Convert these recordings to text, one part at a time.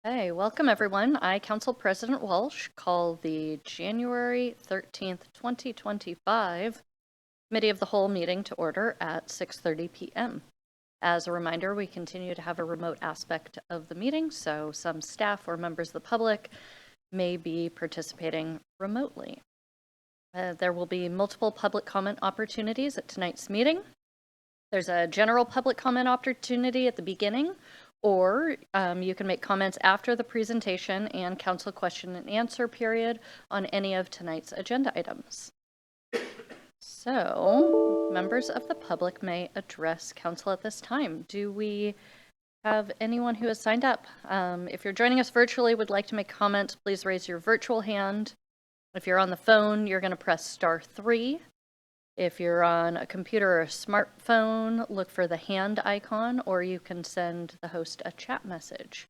Hey, welcome everyone. I, Council President Walsh, call the January 13th, 2025 Committee of the Whole meeting to order at 6:30 p.m. As a reminder, we continue to have a remote aspect of the meeting, so some staff or members of the public may be participating remotely. There will be multiple public comment opportunities at tonight's meeting. There's a general public comment opportunity at the beginning, or you can make comments after the presentation and council question and answer period on any of tonight's agenda items. So, members of the public may address council at this time. Do we have anyone who has signed up? If you're joining us virtually, would like to make comments, please raise your virtual hand. If you're on the phone, you're going to press *3. If you're on a computer or a smartphone, look for the hand icon, or you can send the host a chat message.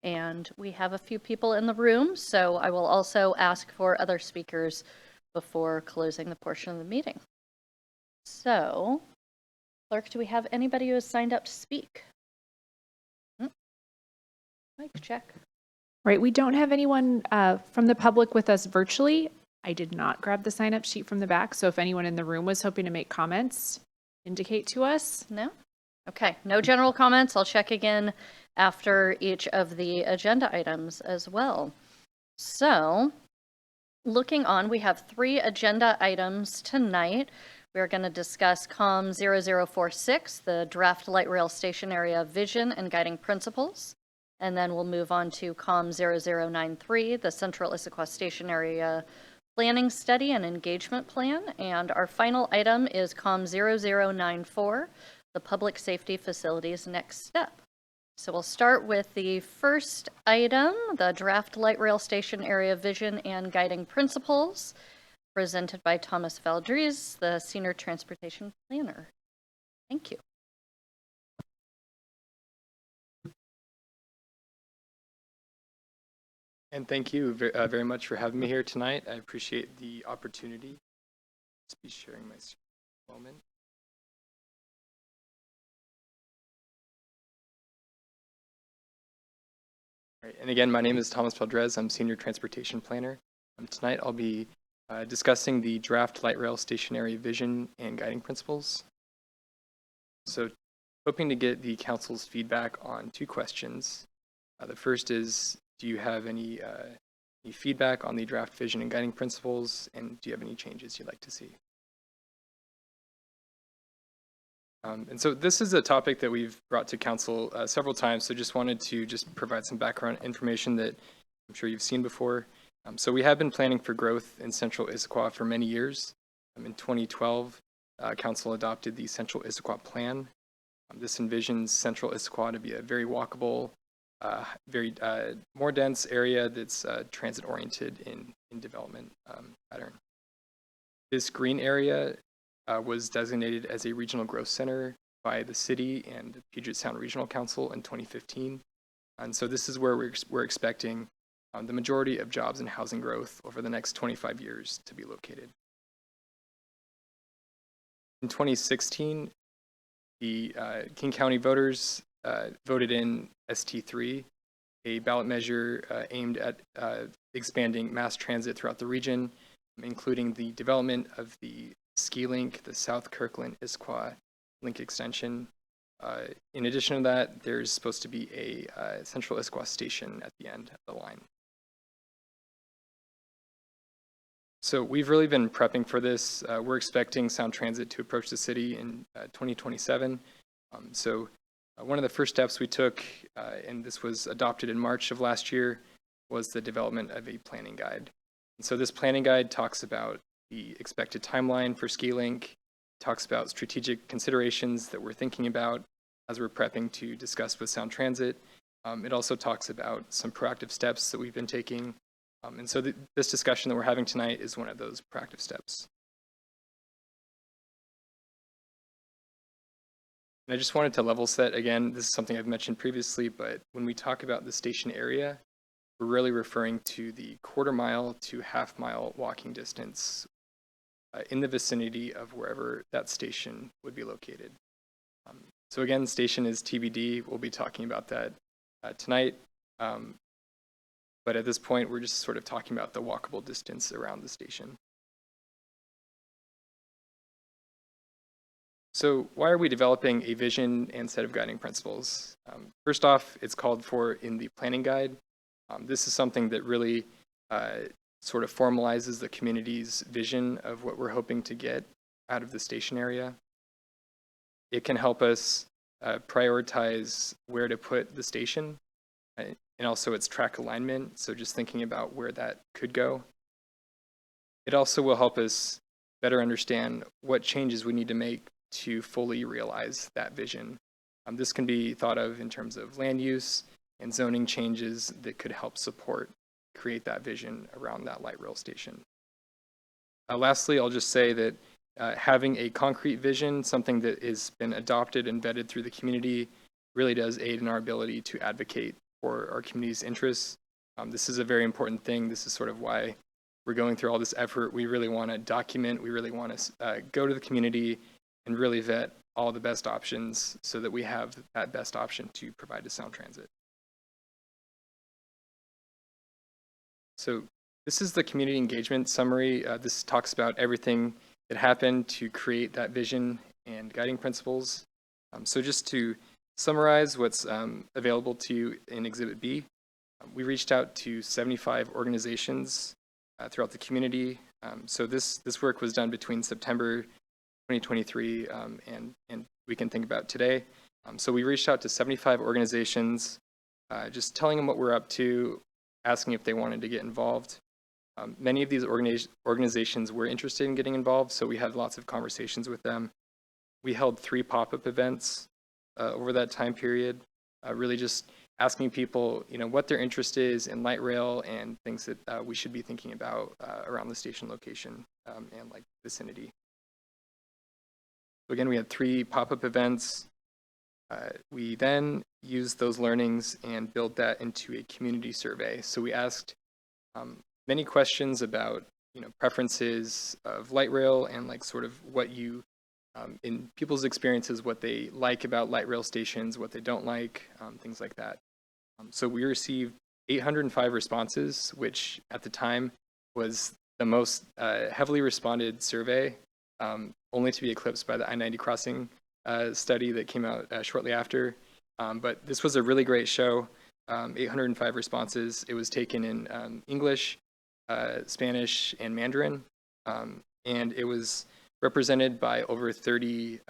And we have a few people in the room, so I will also ask for other speakers before closing the portion of the meeting. So, clerk, do we have anybody who has signed up to speak? Mic check. Right, we don't have anyone from the public with us virtually. I did not grab the sign-up sheet from the back, so if anyone in the room was hoping to make comments, indicate to us. No? Okay, no general comments. I'll check again after each of the agenda items as well. So, looking on, we have 3 agenda items tonight. We're going to discuss COM 0046, the Draft Light Rail Station Area Vision and Guiding Principles. And then we'll move on to COM 0093, the Central Issaquah Station Area Planning Study and Engagement Plan. And our final item is COM 0094, the Public Safety Facilities Next Step. So we'll start with the first item, the Draft Light Rail Station Area Vision and Guiding Principles, presented by Thomas Valdries, the Senior Transportation Planner. Thank you. And thank you very much for having me here tonight. I appreciate the opportunity. Just be sharing my screen for a moment. All right, and again, my name is Thomas Valdres. I'm Senior Transportation Planner. Tonight I'll be discussing the Draft Light Rail Station Area Vision and Guiding Principles. So hoping to get the council's feedback on 2 questions. The first is, do you have any feedback on the draft vision and guiding principles, and do you have any changes you'd like to see? And so this is a topic that we've brought to council several times, so just wanted to provide some background information that I'm sure you've seen before. So we have been planning for growth in Central Issaquah for many years. In 2012, council adopted the Central Issaquah Plan. This envisions Central Issaquah to be a very walkable, very more dense area that's transit oriented in development pattern. This green area was designated as a regional growth center by the city and the Puget Sound Regional Council in 2015. And so this is where we're expecting the majority of jobs and housing growth over the next 25 years to be located. In 2016, the King County voters voted in ST3, a ballot measure aimed at expanding mass transit throughout the region, including the development of the ski link, the South Kirkland-Issaquah link extension. In addition to that, there's supposed to be a Central Issaquah station at the end of the line. So we've really been prepping for this. We're expecting Sound Transit to approach the city in 2027. One of the first steps we took, and this was adopted in March of last year, was the development of a planning guide. And so this planning guide talks about the expected timeline for Ski Link, talks about strategic considerations that we're thinking about as we're prepping to discuss with Sound Transit. It also talks about some proactive steps that we've been taking. And so this discussion that we're having tonight is one of those proactive steps. And I just wanted to level set again. This is something I've mentioned previously, but when we talk about the station area, we're really referring to the quarter-mile to half-mile walking distance in the vicinity of wherever that station would be located. So again, the station is TBD. We'll be talking about that tonight. But at this point, we're just sort of talking about the walkable distance around the station. So why are we developing a vision and set of guiding principles? First off, it's called for in the planning guide. This is something that really sort of formalizes the community's vision of what we're hoping to get out of the station area. It can help us prioritize where to put the station, and also its track alignment, so just thinking about where that could go. It also will help us better understand what changes we need to make to fully realize that vision. This can be thought of in terms of land use and zoning changes that could help create that vision around that light rail station. Lastly, I'll just say that having a concrete vision, something that has been adopted and vetted through the community, really does aid in our ability to advocate for our community's interests. This is a very important thing. This is sort of why we're going through all this effort. We really want to document, we really want to go to the community and really vet all the best options so that we have that best option to provide to Sound Transit. So this is the community engagement summary. This talks about everything that happened to create that vision and guiding principles. So just to summarize what's available to you in Exhibit B, we reached out to 75 organizations throughout the community. So this work was done between September 2023 and we can think about today. So we reached out to 75 organizations, just telling them what we're up to, asking if they wanted to get involved. Many of these organizations were interested in getting involved, so we had lots of conversations with them. We held 3 pop-up events over that time period, really just asking people, what their interest is in light rail and things that we should be thinking about around the station location and like vicinity. So again, we had 3 pop-up events. We then used those learnings and built that into a community survey. So we asked many questions about preferences of light rail and like sort of what you in people's experiences, what they like about light rail stations, what they don't like, things like that. So we received 805 responses, which at the time was the most heavily responded survey, only to be eclipsed by the I-90 crossing study that came out shortly after. But this was a really great show, 805 responses. It was taken in English, Spanish, and Mandarin, and it was represented by over 30,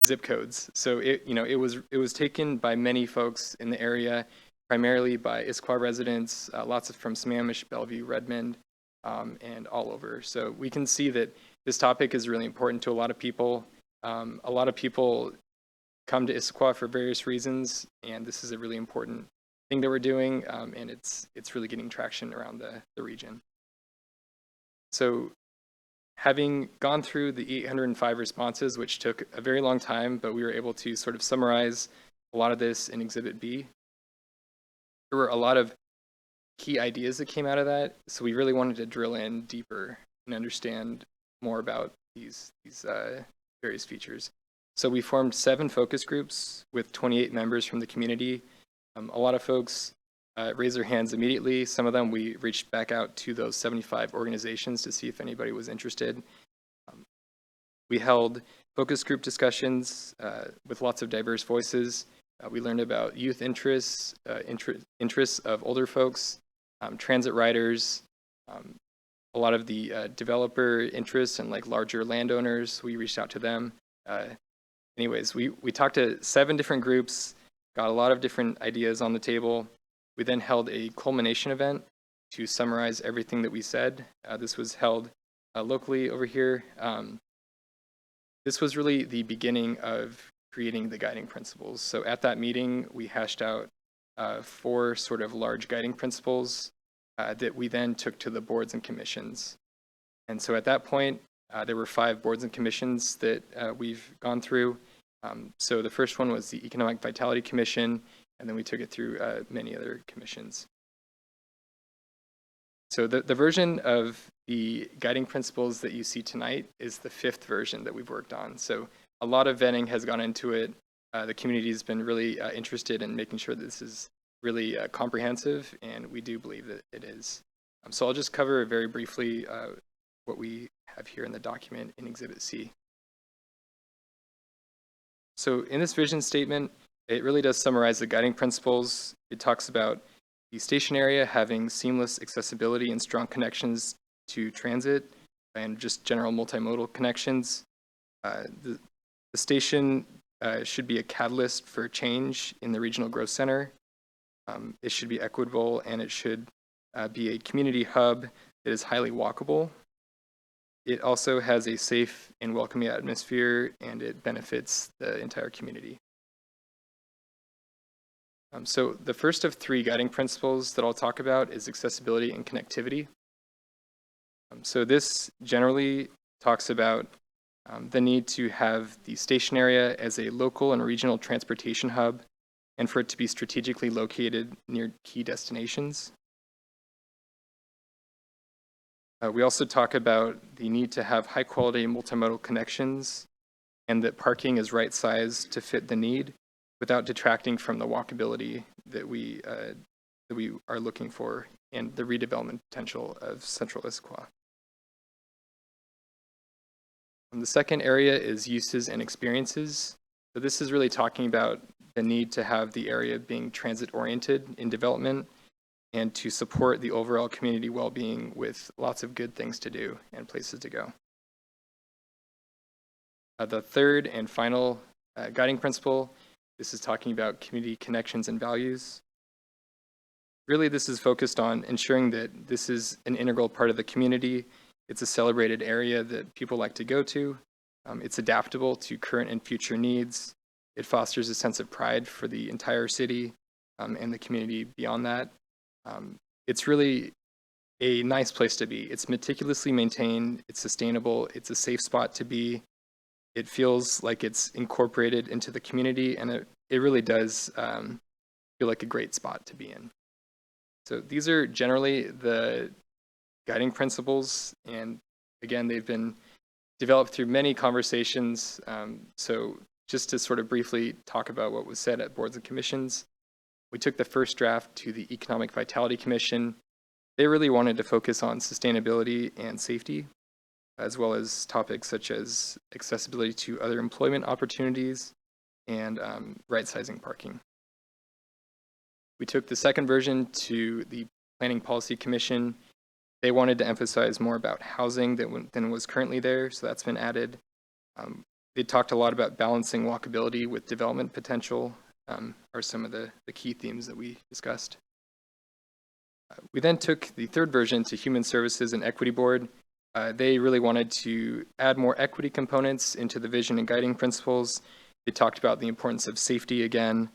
zip codes. So it was taken by many folks in the area, primarily by Issaquah residents, lots of from Sammamish, Bellevue, Redmond, and all over. So we can see that this topic is really important to a lot of people. A lot of people come to Issaquah for various reasons, and this is a really important thing that we're doing, and it's really getting traction around the region. So having gone through the 805 responses, which took a very long time, but we were able to sort of summarize a lot of this in Exhibit B. There were a lot of key ideas that came out of that, so we really wanted to drill in deeper and understand more about these various features. So we formed 7 focus groups with 28 members from the community. A lot of folks raised their hands immediately. Some of them we reached back out to those 75 organizations to see if anybody was interested. We held focus group discussions with lots of diverse voices. We learned about youth interests, interests of older folks, transit riders, a lot of the developer interests and like larger landowners. We reached out to them. Anyways, we talked to 7 different groups, got a lot of different ideas on the table. We then held a culmination event to summarize everything that we said. This was held locally over here. This was really the beginning of creating the guiding principles. So at that meeting, we hashed out 4 sort of large guiding principles that we then took to the boards and commissions. And so at that point, there were 5 boards and commissions that we've gone through. So the first one was the Economic Vitality Commission, and then we took it through many other commissions. So the version of the guiding principles that you see tonight is the 5th version that we've worked on. So a lot of vetting has gone into it. the community has been really interested in making sure that this is really comprehensive, and we do believe that it is. So I'll just cover very briefly what we have here in the document in Exhibit C. So in this vision statement, it really does summarize the guiding principles. It talks about the station area having seamless accessibility and strong connections to transit and just general multimodal connections. The station should be a catalyst for change in the regional growth center. It should be equitable, and it should be a community hub that is highly walkable. It also has a safe and welcoming atmosphere, and it benefits the entire community. So the first of three guiding principles that I'll talk about is accessibility and connectivity. So this generally talks about the need to have the station area as a local and regional transportation hub, and for it to be strategically located near key destinations. We also talk about the need to have high quality multimodal connections, and that parking is right sized to fit the need without detracting from the walkability that we are looking for and the redevelopment potential of Central Issaquah. The second area is uses and experiences. So this is really talking about the need to have the area being transit oriented in development and to support the overall community well-being with lots of good things to do and places to go. The third and final guiding principle, this is talking about community connections and values. Really, this is focused on ensuring that this is an integral part of the community. It's a celebrated area that people like to go to. It's adaptable to current and future needs. It fosters a sense of pride for the entire city and the community beyond that. It's really a nice place to be. It's meticulously maintained, it's sustainable, it's a safe spot to be. It feels like it's incorporated into the community, and it really does feel like a great spot to be in. So these are generally the guiding principles, and again, they've been developed through many conversations. So just to sort of briefly talk about what was said at boards and commissions, we took the first draft to the Economic Vitality Commission. They really wanted to focus on sustainability and safety, as well as topics such as accessibility to other employment opportunities and right-sizing parking. We took the second version to the Planning Policy Commission. They wanted to emphasize more about housing than was currently there, so that's been added. They talked a lot about balancing walkability with development potential, are some of the key themes that we discussed. We then took the third version to Human Services and Equity Board. They really wanted to add more equity components into the vision and guiding principles. They talked about the importance of safety again.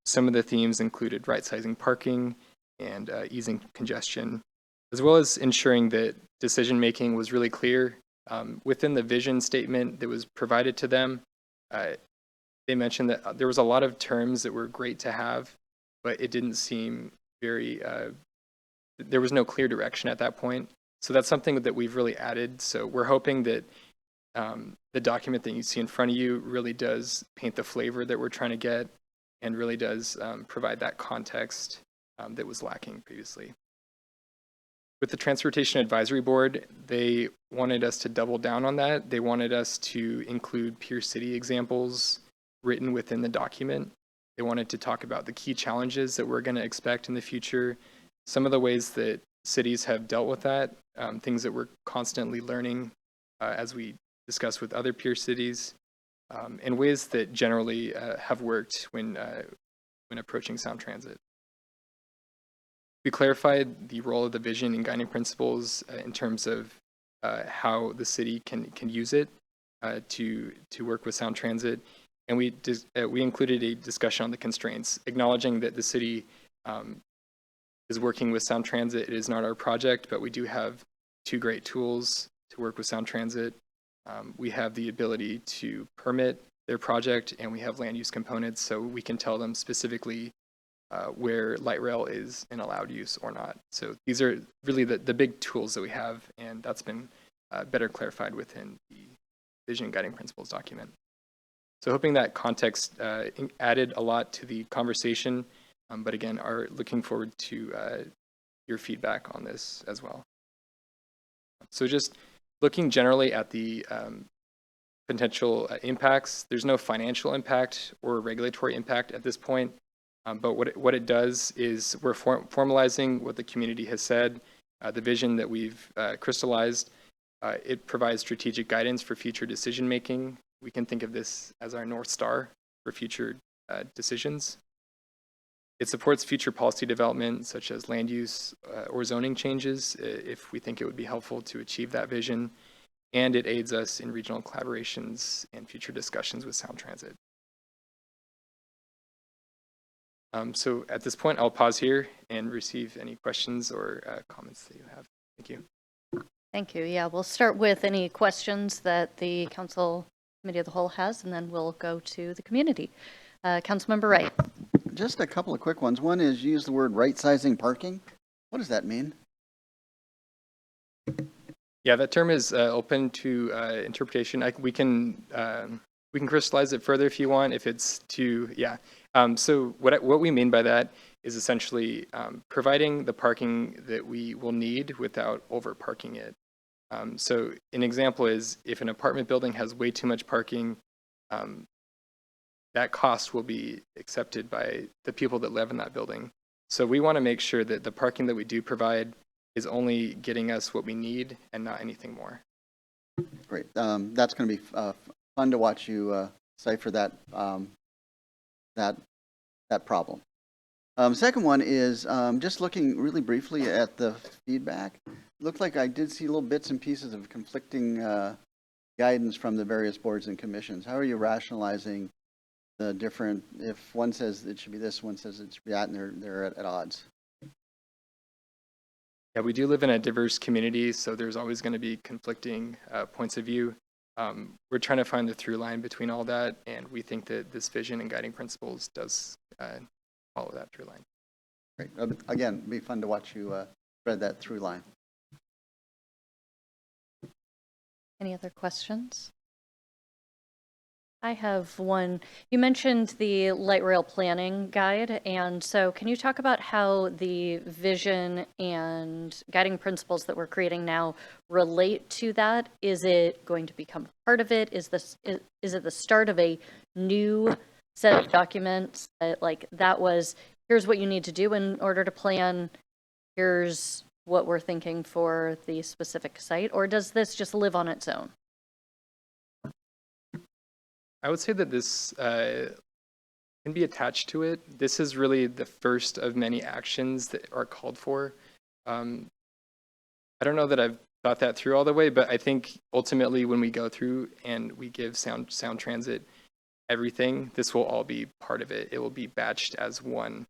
Some of the themes included right-sizing parking and easing congestion, as well as ensuring that decision-making was really clear. Within the vision statement that was provided to them, they mentioned that there was a lot of terms that were great to have, but it didn't seem very, there was no clear direction at that point. So that's something that we've really added. So we're hoping that the document that you see in front of you really does paint the flavor that we're trying to get and really does provide that context that was lacking previously. With the Transportation Advisory Board, they wanted us to double down on that. They wanted us to include peer city examples written within the document. They wanted to talk about the key challenges that we're going to expect in the future, some of the ways that cities have dealt with that, things that we're constantly learning as we discuss with other peer cities, and ways that generally have worked when approaching sound transit. We clarified the role of the vision and guiding principles in terms of how the city can use it to work with sound transit, and we included a discussion on the constraints, acknowledging that the city is working with sound transit. It is not our project, but we do have two great tools to work with sound transit. We have the ability to permit their project, and we have land use components, so we can tell them specifically where light rail is an allowed use or not. So these are really the big tools that we have, and that's been better clarified within the Vision and Guiding Principles document. So hoping that context added a lot to the conversation, but again, are looking forward to your feedback on this as well. So just looking generally at the potential impacts, there's no financial impact or regulatory impact at this point, but what it does is we're formalizing what the community has said, the vision that we've crystallized. It provides strategic guidance for future decision making. We can think of this as our North Star for future decisions. It supports future policy development, such as land use or zoning changes, if we think it would be helpful to achieve that vision. And it aids us in regional collaborations and future discussions with Sound Transit. So at this point, I'll pause here and receive any questions or comments that you have. Thank you. Thank you. Yeah, we'll start with any questions that the Council Committee of the Whole has, and then we'll go to the community. Councilmember Wright. Just a couple of quick ones. One is use the word right-sizing parking. What does that mean? Yeah, that term is open to interpretation. We can crystallize it further if you want. If it's too, yeah. So what we mean by that is essentially providing the parking that we will need without over parking it. So an example is if an apartment building has way too much parking, that cost will be accepted by the people that live in that building. So we want to make sure that the parking that we do provide is only getting us what we need and not anything more. Great. That's going to be fun to watch you cipher that that problem. Second one is just looking really briefly at the feedback. Looked like I did see little bits and pieces of conflicting guidance from the various boards and commissions. How are you rationalizing the different, if one says it should be this, one says it should be that, and they're at odds? Yeah, we do live in a diverse community, so there's always going to be conflicting points of view. We're trying to find the through line between all that, and we think that this vision and guiding principles does follow that through line. Great. Again, it'd be fun to watch you spread that through line. Any other questions? I have one. You mentioned the light rail planning guide, and so can you talk about how the vision and guiding principles that we're creating now relate to that? Is it going to become part of it? Is it the start of a new set of documents like that was, here's what you need to do in order to plan, here's what we're thinking for the specific site, or does this just live on its own? I would say that this can be attached to it. This is really the first of many actions that are called for. I don't know that I've thought that through all the way, but I think ultimately when we go through and we give Sound Transit everything, this will all be part of it. It will be batched as one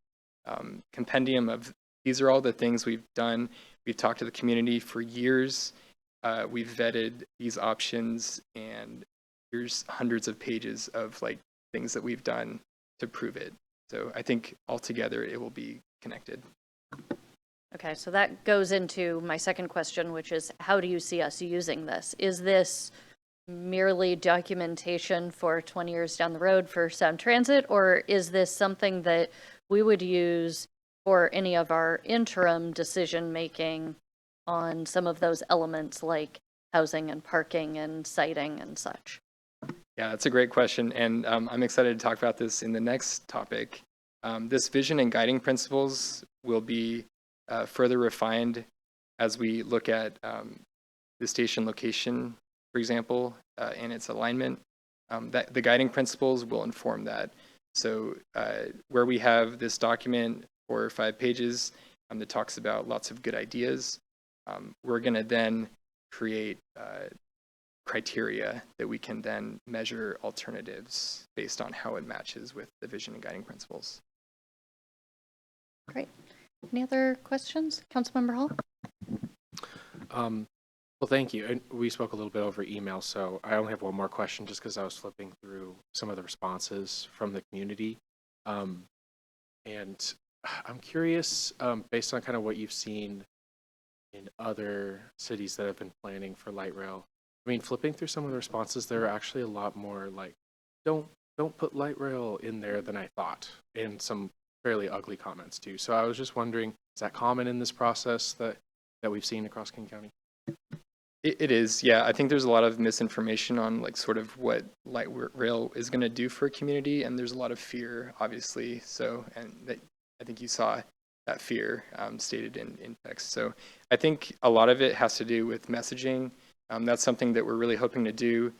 compendium of, these are all the things we've done. We've talked to the community for years. We've vetted these options, and here's hundreds of pages of like things that we've done to prove it. So I think altogether it will be connected. Okay, so that goes into my second question, which is how do you see us using this? Is this merely documentation for 20 years down the road for Sound Transit, or is this something that we would use for any of our interim decision making on some of those elements like housing and parking and siting and such? Yeah, that's a great question, and I'm excited to talk about this in the next topic. This vision and guiding principles will be further refined as we look at the station location, for example, and its alignment. That the guiding principles will inform that. So where we have this document, 4 or 5 pages, that talks about lots of good ideas, we're going to then create criteria that we can then measure alternatives based on how it matches with the vision and guiding principles. Great. Any other questions? Councilmember Hall? Well, thank you. And we spoke a little bit over email, so I only have one more question just because I was flipping through some of the responses from the community. And I'm curious, based on kind of what you've seen in other cities that have been planning for light rail, I mean, flipping through some of the responses, there are actually a lot more like, don't don't put light rail in there than I thought, and some fairly ugly comments too. So I was just wondering, is that common in this process that we've seen across King County? It is, yeah. I think there's a lot of misinformation on like sort of what light rail is going to do for a community, and there's a lot of fear, obviously. So, and that, I think you saw that fear stated in text. So, I think a lot of it has to do with messaging. That's something that we're really hoping to do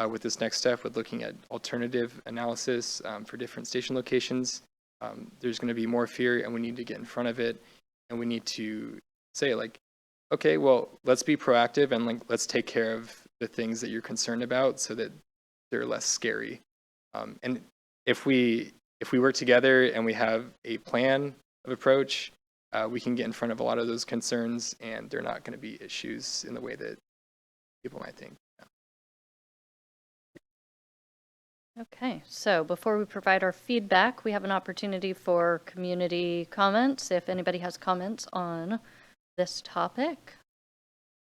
with this next step, with looking at alternative analysis for different station locations. There's going to be more fear, and we need to get in front of it, and we need to say like, okay, well, let's be proactive and like let's take care of the things that you're concerned about so that they're less scary. And if we work together and we have a plan of approach, we can get in front of a lot of those concerns, and they're not going to be issues in the way that people might think. Okay, so before we provide our feedback, we have an opportunity for community comments. If anybody has comments on this topic.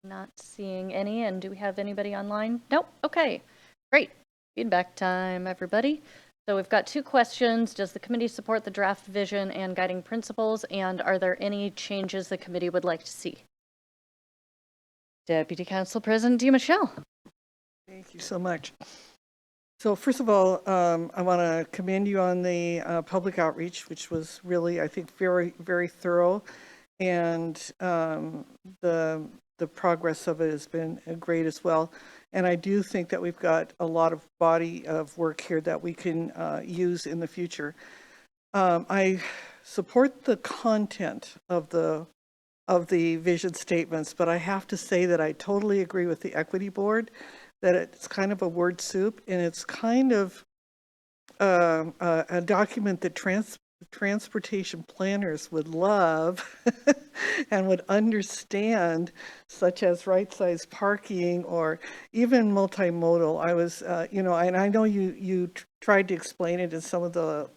Not seeing any. And do we have anybody online? Nope. Okay, great. Feedback time, everybody. So we've got 2 questions. Does the committee support the draft vision and guiding principles? And are there any changes the committee would like to see? Deputy Council President DiMichele. Thank you so much. So first of all, I want to commend you on the public outreach, which was really, I think, very, very thorough. And the progress of it has been great as well. And I do think that we've got a lot of body of work here that we can use in the future. I support the content of the vision statements, but I have to say that I totally agree with the equity board that it's kind of a word soup, and it's kind of a document that transportation planners would love and would understand, such as right-size parking or even multimodal. I was, and I know you tried to explain it in some of the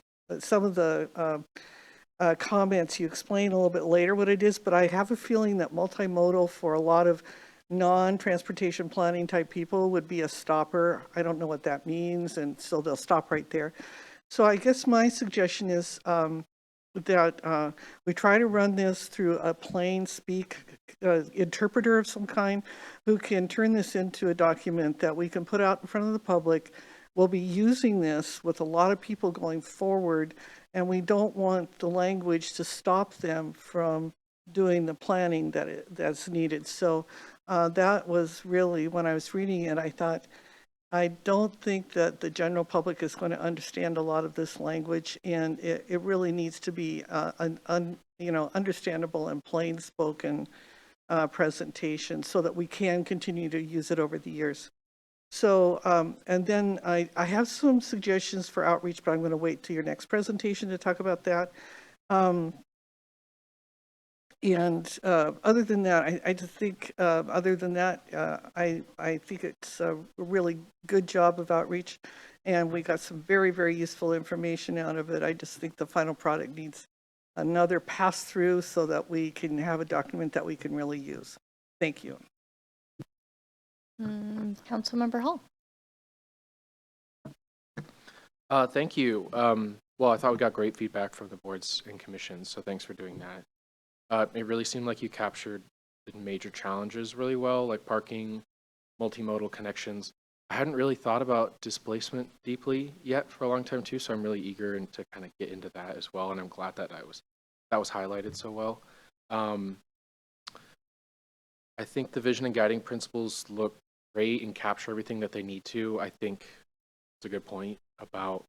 comments. You explain a little bit later what it is, but I have a feeling that multimodal for a lot of non-transportation planning type people would be a stopper. I don't know what that means, and so they'll stop right there. So I guess my suggestion is that we try to run this through a plain speak interpreter of some kind who can turn this into a document that we can put out in front of the public. We'll be using this with a lot of people going forward, and we don't want the language to stop them from doing the planning that's needed. So that was really, when I was reading it, I thought, I don't think that the general public is going to understand a lot of this language, and it really needs to be understandable and plain spoken presentation so that we can continue to use it over the years. So, and then I have some suggestions for outreach, but I'm going to wait till your next presentation to talk about that. And other than that, I just think, other than that, I think it's a really good job of outreach, and we got some very, very useful information out of it. I just think the final product needs another pass through so that we can have a document that we can really use. Thank you. Councilmember Hall. Thank you. Well, I thought we got great feedback from the boards and commissions, so thanks for doing that. It really seemed like you captured the major challenges really well, like parking, multimodal connections. I hadn't really thought about displacement deeply yet for a long time too, so I'm really eager to kind of get into that as well, and I'm glad that that was highlighted so well. I think the vision and guiding principles look great and capture everything that they need to. I think it's a good point about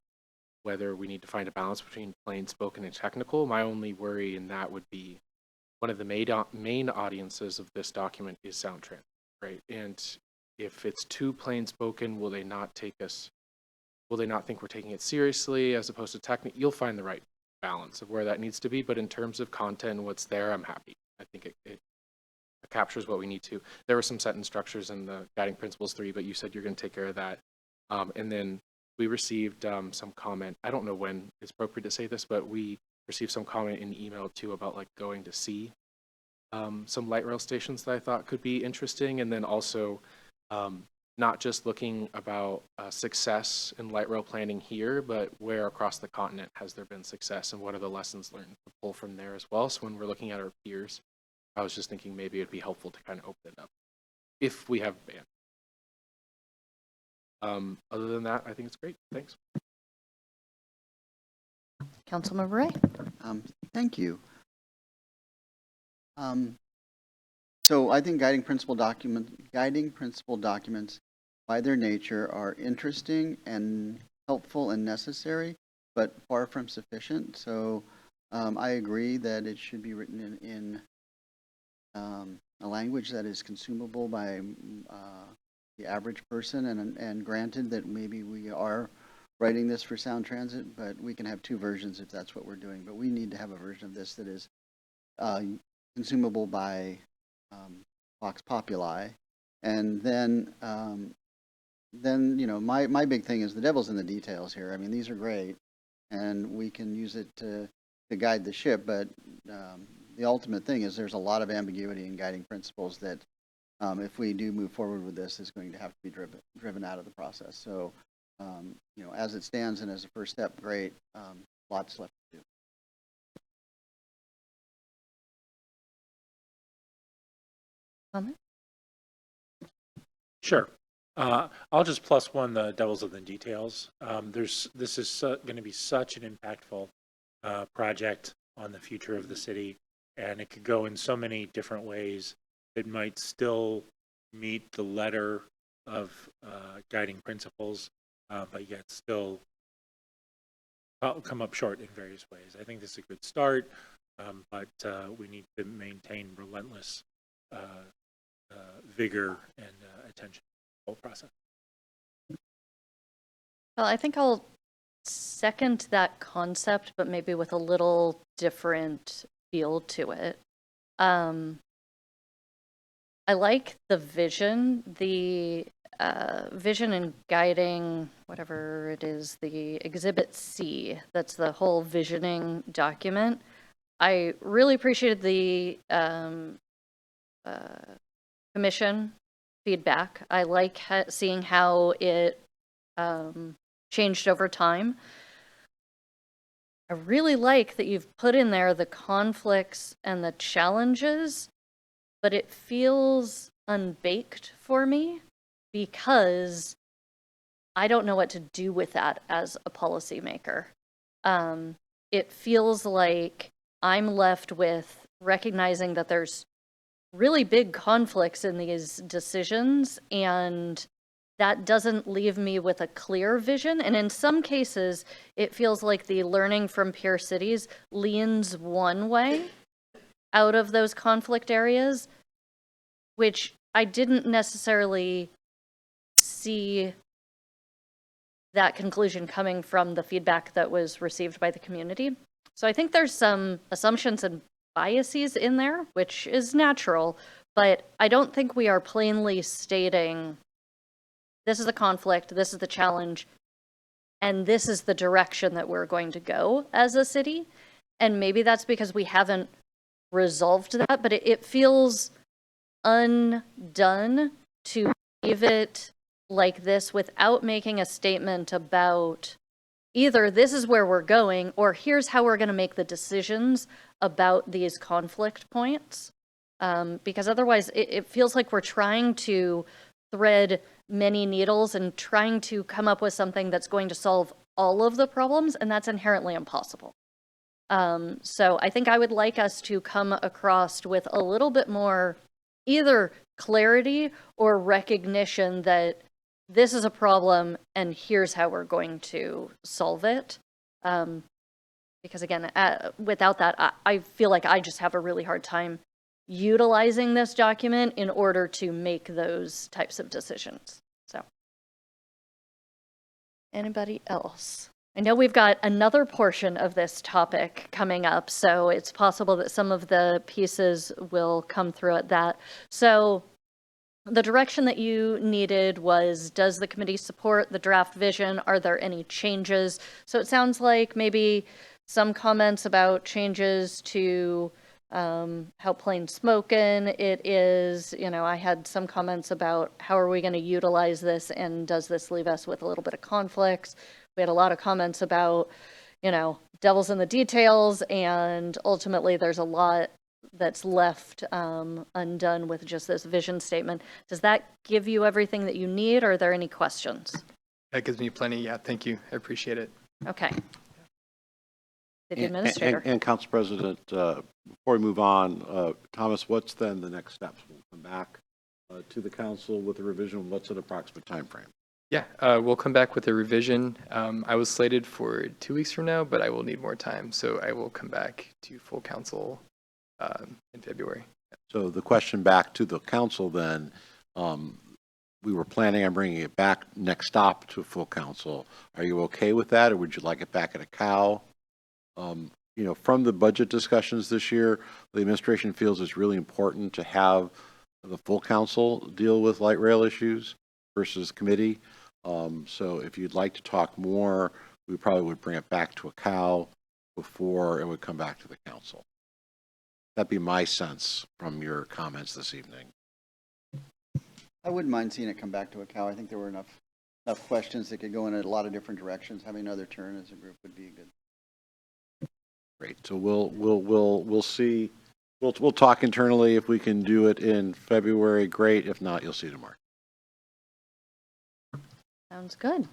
whether we need to find a balance between plain spoken and technical. My only worry in that would be one of the main audiences of this document is sound trans, right? And if it's too plain spoken, will they not think we're taking it seriously as opposed to technical? You'll find the right balance of where that needs to be, but in terms of content and what's there, I'm happy. I think it captures what we need to. There were some sentence structures in the guiding principles 3, but you said you're going to take care of that. And then we received some comment. I don't know when it's appropriate to say this, but we received some comment in email too about like going to see some light rail stations that I thought could be interesting. And then also not just looking about success in light rail planning here, but where across the continent has there been success and what are the lessons learned to pull from there as well. So when we're looking at our peers, I was just thinking maybe it'd be helpful to kind of open it up if we have band. Other than that, I think it's great. Thanks. Councilmember Ray. Thank you. So I think guiding principle documents by their nature are interesting and helpful and necessary, but far from sufficient. So I agree that it should be written in a language that is consumable by the average person, and granted that maybe we are writing this for Sound Transit, but we can have two versions if that's what we're doing. But we need to have a version of this that is consumable by Vox Populi. And then you know, my big thing is the devil's in the details here. I mean, these are great, and we can use it to guide the ship, but the ultimate thing is there's a lot of ambiguity in guiding principles that if we do move forward with this, is going to have to be driven out of the process. So, you know, as it stands and as a first step, great. Lots left to do. Comment? Sure. I'll just plus one the devil's in the details. This is going to be such an impactful project on the future of the city, and it could go in so many different ways. It might still meet the letter of guiding principles, but yet still come up short in various ways. I think this is a good start, but we need to maintain relentless vigor and attention to the whole process. Well, I think I'll second that concept, but maybe with a little different feel to it. I like the vision, vision and guiding, whatever it is, the Exhibit C, that's the whole visioning document. I really appreciated the commission feedback. I like seeing how it changed over time. I really like that you've put in there the conflicts and the challenges, but it feels unbaked for me because I don't know what to do with that as a policymaker. It feels like I'm left with recognizing that there's really big conflicts in these decisions, and that doesn't leave me with a clear vision. And in some cases, it feels like the learning from peer cities leans one way out of those conflict areas, which I didn't necessarily see that conclusion coming from the feedback that was received by the community. So I think there's some assumptions and biases in there, which is natural, but I don't think we are plainly stating this is the conflict, this is the challenge, and this is the direction that we're going to go as a city. And maybe that's because we haven't resolved that, but it feels undone to leave it like this without making a statement about either this is where we're going or here's how we're going to make the decisions about these conflict points. Because otherwise it feels like we're trying to thread many needles and trying to come up with something that's going to solve all of the problems, and that's inherently impossible. So I think I would like us to come across with a little bit more either clarity or recognition that this is a problem and here's how we're going to solve it. Because again, without that, I feel like I just have a really hard time utilizing this document in order to make those types of decisions. So, anybody else? I know we've got another portion of this topic coming up, so it's possible that some of the pieces will come through at that. So the direction that you needed was, does the committee support the draft vision? Are there any changes? So it sounds like maybe some comments about changes to how plain spoken it is. I had some comments about how are we going to utilize this, and does this leave us with a little bit of conflicts? We had a lot of comments about, devil's in the details, and ultimately there's a lot that's left undone with just this vision statement. Does that give you everything that you need, or are there any questions? That gives me plenty. Yeah, thank you. I appreciate it. Okay. City Administrator. And Council President, before we move on, Thomas, what's then the next steps? We'll come back to the council with a revision. What's an approximate time frame? Yeah, we'll come back with a revision. I was slated for 2 weeks from now, but I will need more time. So I will come back to full council in February. So the question back to the council then, we were planning on bringing it back next stop to full council. Are you okay with that, or would you like it back at a cow? From the budget discussions this year, the administration feels it's really important to have the full council deal with light rail issues versus committee. So if you'd like to talk more, we probably would bring it back to a cow before it would come back to the council. That'd be my sense from your comments this evening. I wouldn't mind seeing it come back to a cow. I think there were enough questions that could go in a lot of different directions. Having another turn as a group would be good. Great. So we'll see. We'll talk internally. If we can do it in February, great. If not, you'll see tomorrow. Sounds good.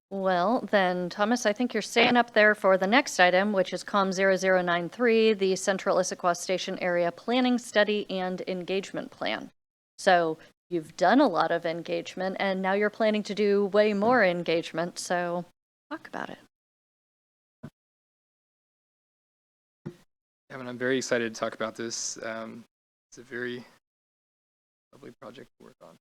Well, then, Thomas, I think you're staying up there for the next item, which is COM 0093, the Central Issaquah Station Area Planning Study and Engagement Plan. So you've done a lot of engagement, and now you're planning to do way more engagement. So talk about it. Yeah, and I'm very excited to talk about this. It's a very lovely project to work on.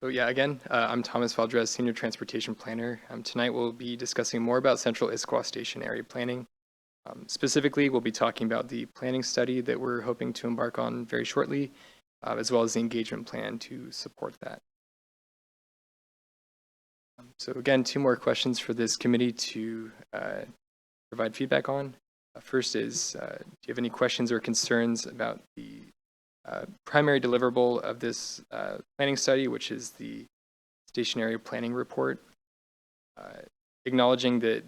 So yeah, again, I'm Thomas Valdres, Senior Transportation Planner. Tonight we'll be discussing more about Central Issaquah Station area planning. Specifically, we'll be talking about the planning study that we're hoping to embark on very shortly, as well as the engagement plan to support that. So again, 2 more questions for this committee to provide feedback on. First is, do you have any questions or concerns about the primary deliverable of this planning study, which is the station area planning report? Acknowledging that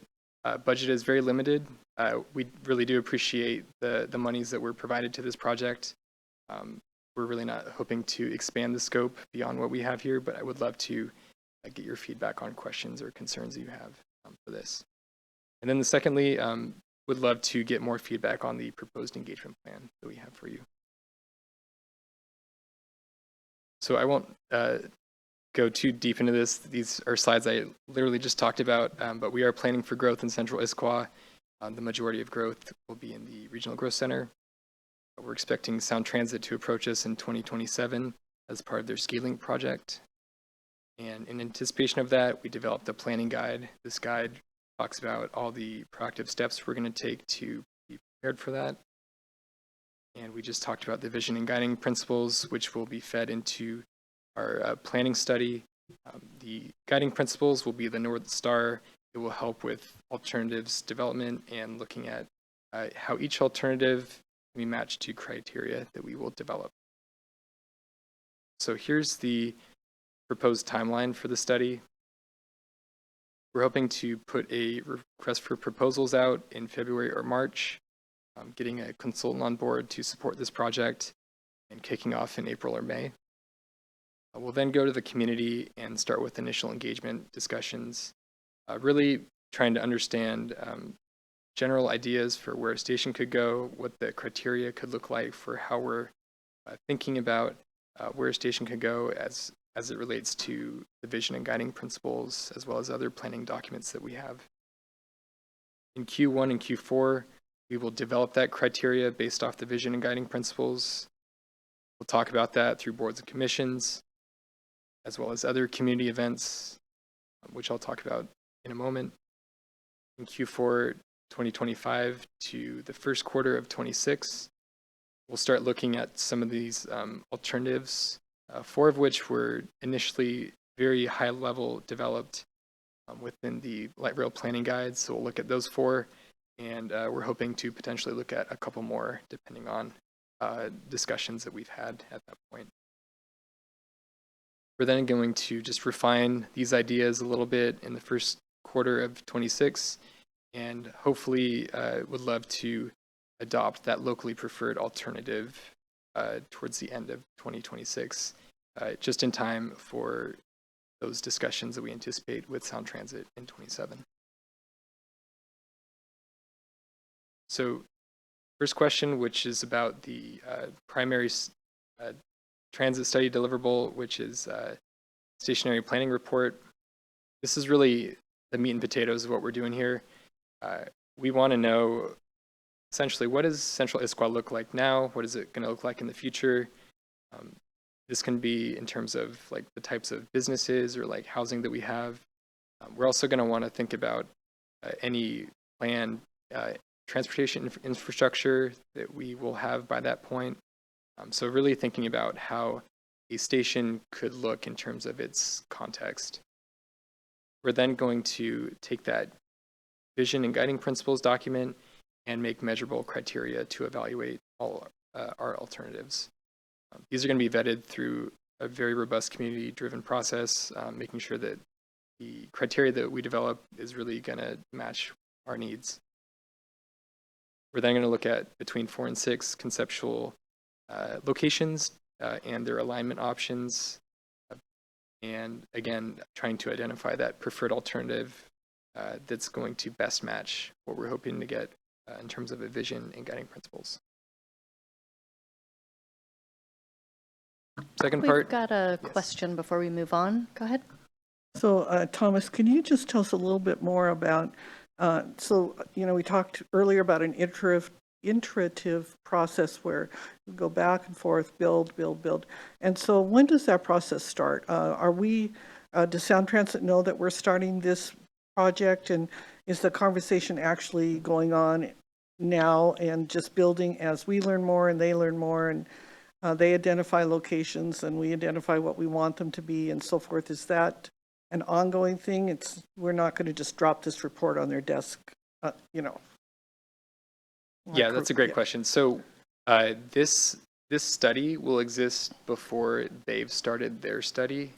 budget is very limited, we really do appreciate the monies that were provided to this project. We're really not hoping to expand the scope beyond what we have here, but I would love to get your feedback on questions or concerns that you have for this. And then secondly, would love to get more feedback on the proposed engagement plan that we have for you. So I won't go too deep into this. These are slides I literally just talked about, but we are planning for growth in Central Issaquah. The majority of growth will be in the Regional Growth Center. We're expecting Sound Transit to approach us in 2027 as part of their scaling project. And in anticipation of that, we developed a planning guide. This guide talks about all the proactive steps we're going to take to be prepared for that. And we just talked about the vision and guiding principles, which will be fed into our planning study. The guiding principles will be the North Star. It will help with alternatives development and looking at how each alternative can be matched to criteria that we will develop. So here's the proposed timeline for the study. We're hoping to put a request for proposals out in February or March, getting a consultant on board to support this project, and kicking off in April or May. We'll then go to the community and start with initial engagement discussions, really trying to understand general ideas for where a station could go, what the criteria could look like for how we're thinking about where a station could go as it relates to the vision and guiding principles, as well as other planning documents that we have. In Q1 and Q4, we will develop that criteria based off the vision and guiding principles. We'll talk about that through boards and commissions, as well as other community events, which I'll talk about in a moment. In Q4 2025 to the first quarter of 26, we'll start looking at some of these alternatives, 4 of which were initially very high level developed within the light rail planning guides. So we'll look at those 4, and we're hoping to potentially look at a couple more depending on discussions that we've had at that point. We're then going to just refine these ideas a little bit in the first quarter of 26, and hopefully would love to adopt that locally preferred alternative towards the end of 2026, just in time for those discussions that we anticipate with Sound Transit in 27. So first question, which is about the primary transit study deliverable, which is stationary planning report. This is really the meat and potatoes of what we're doing here. We want to know essentially, what does Central Issaquah look like now? What is it going to look like in the future? This can be in terms of like the types of businesses or like housing that we have. We're also going to want to think about any planned transportation infrastructure that we will have by that point. So really thinking about how a station could look in terms of its context. We're then going to take that vision and guiding principles document and make measurable criteria to evaluate all our alternatives. These are going to be vetted through a very robust community-driven process, making sure that the criteria that we develop is really going to match our needs. We're then going to look at between 4 and 6 conceptual locations and their alignment options. And again, trying to identify that preferred alternative that's going to best match what we're hoping to get in terms of a vision and guiding principles. Second part. We've got a question before we move on. Go ahead. So, Thomas, can you just tell us a little bit more about, we talked earlier about an iterative process where we go back and forth, build. And so when does that process start? Does Sound Transit know that we're starting this project, and is the conversation actually going on now and just building as we learn more and they learn more, and they identify locations and we identify what we want them to be and so forth? Is that an ongoing thing? We're not going to just drop this report on their desk, Yeah, that's a great question. So this study will exist before they've started their study.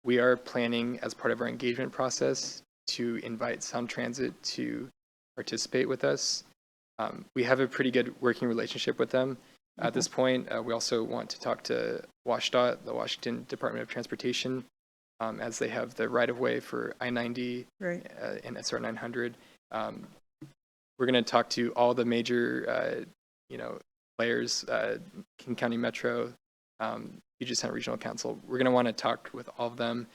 We are planning as part of our engagement process to invite Sound Transit to participate with us. We have a pretty good working relationship with them at this point. We also want to talk to WashDOT, the Washington Department of Transportation, as they have the right-of-way for I-90 and SR 900. We're going to talk to all the major, players, King County Metro, Puget Sound Regional Council. We're going to want to talk with all of them.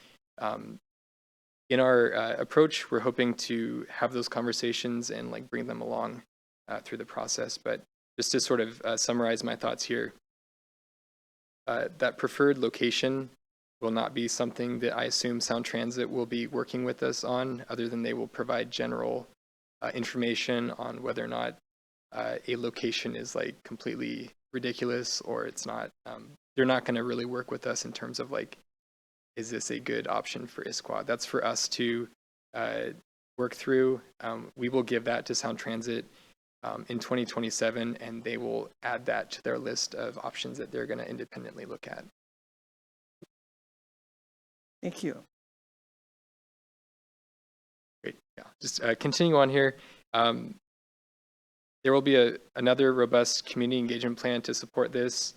In our approach, we're hoping to have those conversations and like bring them along through the process. But just to sort of summarize my thoughts here, that preferred location will not be something that I assume Sound Transit will be working with us on, other than they will provide general information on whether or not a location is like completely ridiculous or it's not. They're not going to really work with us in terms of like, is this a good option for Issaquah? That's for us to work through. We will give that to Sound Transit in 2027, and they will add that to their list of options that they're going to independently look at. Thank you. Great. Yeah. Just continue on here. There will be another robust community engagement plan to support this.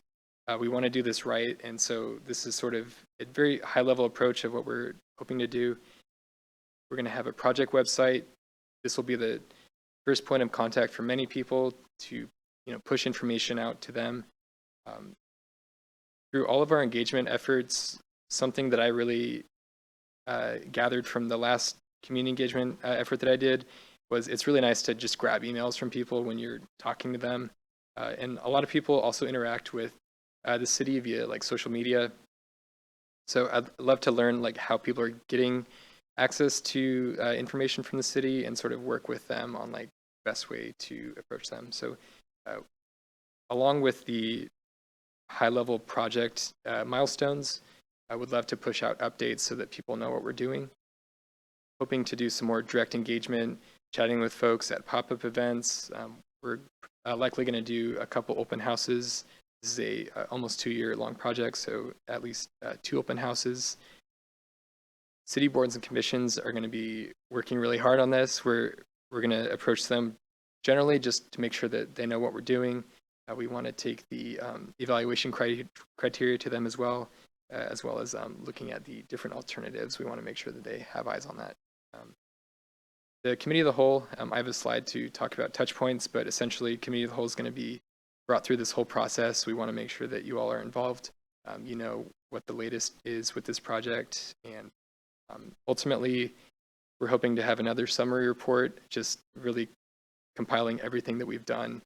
We want to do this right, and so this is sort of a very high-level approach of what we're hoping to do. We're going to have a project website. This will be the first point of contact for many people to, push information out to them. Through all of our engagement efforts, something that I really gathered from the last community engagement effort that I did was it's really nice to just grab emails from people when you're talking to them. And a lot of people also interact with the city via like social media. So I'd love to learn like how people are getting access to information from the city and sort of work with them on like best way to approach them. So along with the high level project milestones, I would love to push out updates so that people know what we're doing. Hoping to do some more direct engagement, chatting with folks at pop-up events. We're likely going to do a couple open houses. This is a almost 2-year-long project, so at least 2 open houses. City boards and commissions are going to be working really hard on this. We're going to approach them generally just to make sure that they know what we're doing. We want to take the evaluation criteria to them as well as looking at the different alternatives. We want to make sure that they have eyes on that. The committee of the whole, I have a slide to talk about touch points, but essentially committee of the whole is going to be brought through this whole process. We want to make sure that you all are involved. You know what the latest is with this project, and ultimately we're hoping to have another summary report, just really compiling everything that we've done.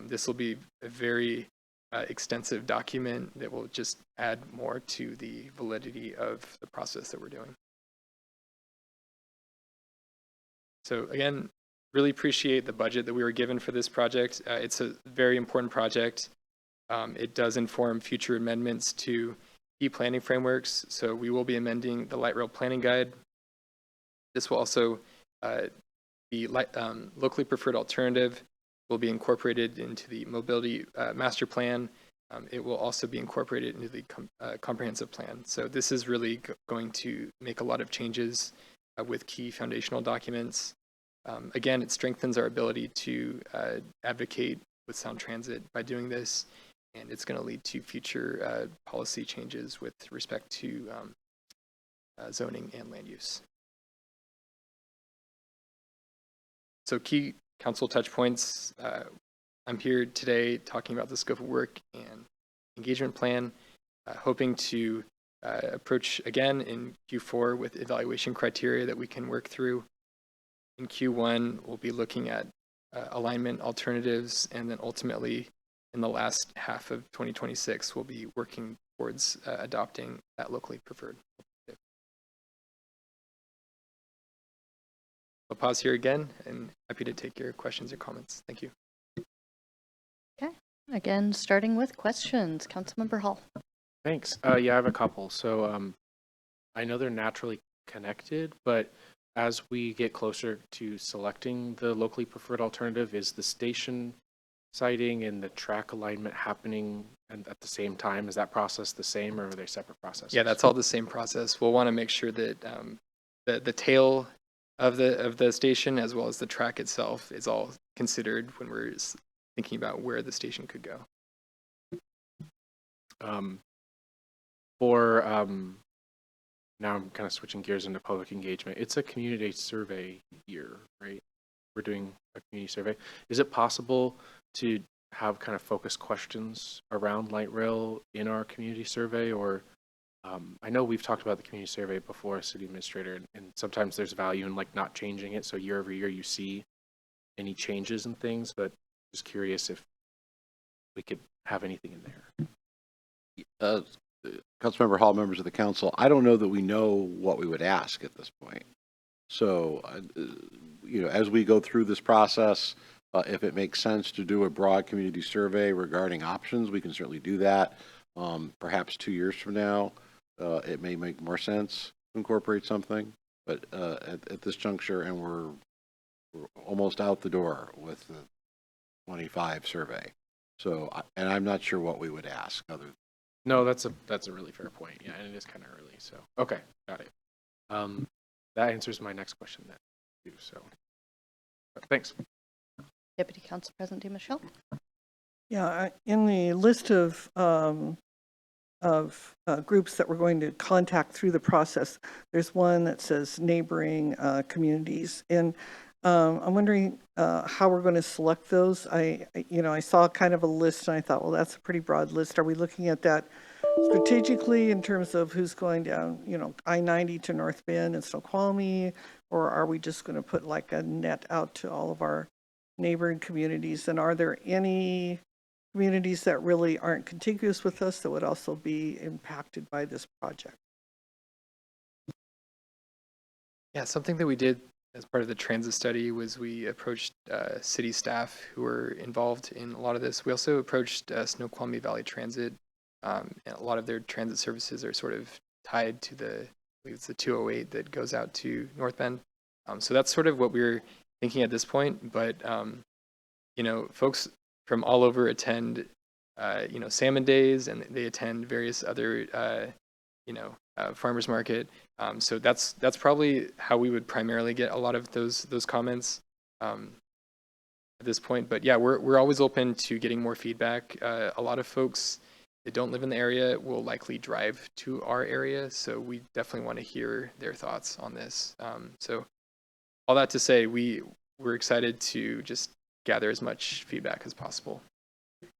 This will be a very extensive document that will just add more to the validity of the process that we're doing. So again, really appreciate the budget that we were given for this project. It's a very important project. It does inform future amendments to key planning frameworks. So we will be amending the light rail planning guide. This will also be locally preferred alternative will be incorporated into the mobility master plan. It will also be incorporated into the comprehensive plan. So this is really going to make a lot of changes with key foundational documents. Again, it strengthens our ability to advocate with Sound Transit by doing this, and it's going to lead to future policy changes with respect to zoning and land use. So key council touch points. I'm here today talking about the scope of work and engagement plan, hoping to approach again in Q4 with evaluation criteria that we can work through. In Q1, we'll be looking at alignment alternatives, and then ultimately in the last half of 2026, we'll be working towards adopting that locally preferred. I'll pause here again and happy to take your questions or comments. Thank you. Okay. Again, starting with questions. Councilmember Hall. Thanks. Yeah, I have a couple. So I know they're naturally connected, but as we get closer to selecting the locally preferred alternative, is the station siting and the track alignment happening and at the same time? Is that process the same, or are they separate processes? Yeah, that's all the same process. We'll want to make sure that the tail of the station as well as the track itself is all considered when we're thinking about where the station could go. Now I'm kind of switching gears into public engagement. It's a community survey year, right? We're doing a community survey. Is it possible to have kind of focused questions around light rail in our community survey? Or I know we've talked about the community survey before, city administrator, and sometimes there's value in like not changing it. So year over year you see any changes and things, but just curious if we could have anything in there. Councilmember Hall, members of the council, I don't know that we know what we would ask at this point. So, as we go through this process, if it makes sense to do a broad community survey regarding options, we can certainly do that. Perhaps 2 years from now, it may make more sense to incorporate something. But at this juncture, and we're almost out the door with the 25 survey. So, and I'm not sure what we would ask other. No, that's a really fair point. Yeah, and it is kind of early. So, okay, got it. That answers my next question then. Too, so, thanks. Deputy Council President DeMichelle. Yeah, in the list of groups that we're going to contact through the process, there's one that says neighboring communities, and I'm wondering how we're going to select those. I saw kind of a list, and I thought, well, that's a pretty broad list. Are we looking at that strategically in terms of who's going down, I-90 to North Bend and Snoqualmie, or are we just going to put like a net out to all of our neighboring communities? And are there any communities that really aren't contiguous with us that would also be impacted by this project? Yeah, something that we did as part of the transit study was we approached city staff who were involved in a lot of this. We also approached Snoqualmie Valley Transit. And a lot of their transit services are sort of tied to the, I believe it's the 208 that goes out to North Bend. So that's sort of what we're thinking at this point. But, you know, folks from all over attend, you know, Salmon Days, and they attend various other, you know, farmers market. So that's probably how we would primarily get a lot of those comments at this point. But yeah, we're always open to getting more feedback. A lot of folks that don't live in the area will likely drive to our area, so we definitely want to hear their thoughts on this. So all that to say, we're excited to just gather as much feedback as possible.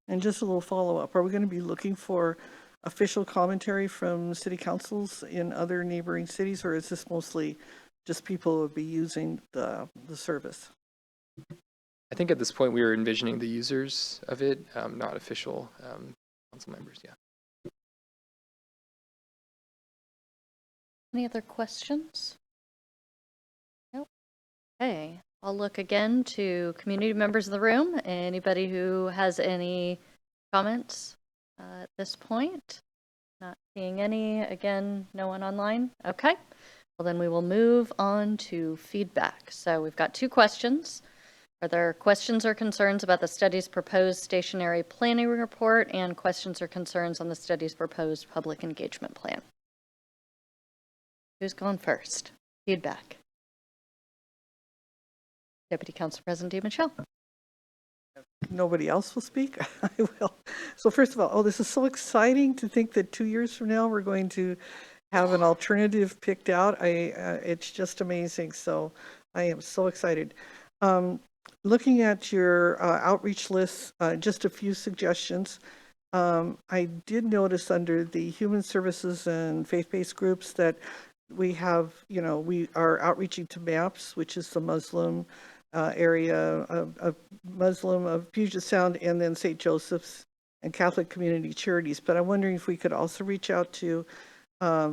And just a little follow-up, are we going to be looking for official commentary from city councils in other neighboring cities, or is this mostly just people who will be using the service? I think at this point we are envisioning the users of it, not official council members. Yeah. Any other questions? Nope. Okay, I'll look again to community members in the room. Anybody who has any comments at this point? Not seeing any. Again, no one online. Okay. Well, then we will move on to feedback. So we've got 2 questions. Are there questions or concerns about the study's proposed stationary planning report, and questions or concerns on the study's proposed public engagement plan? Who's going first? Feedback. Deputy Council President DiMichele. Nobody else will speak? I will. So first of all, this is so exciting to think that 2 years from now we're going to have an alternative picked out. It's just amazing. So I am so excited. Looking at your outreach list, just a few suggestions. I did notice under the human services and faith-based groups that we have, you know, we are outreaching to MAPS, which is the Muslim area of Muslim of Puget Sound, and then St. Joseph's and Catholic Community Charities. But I'm wondering if we could also reach out to,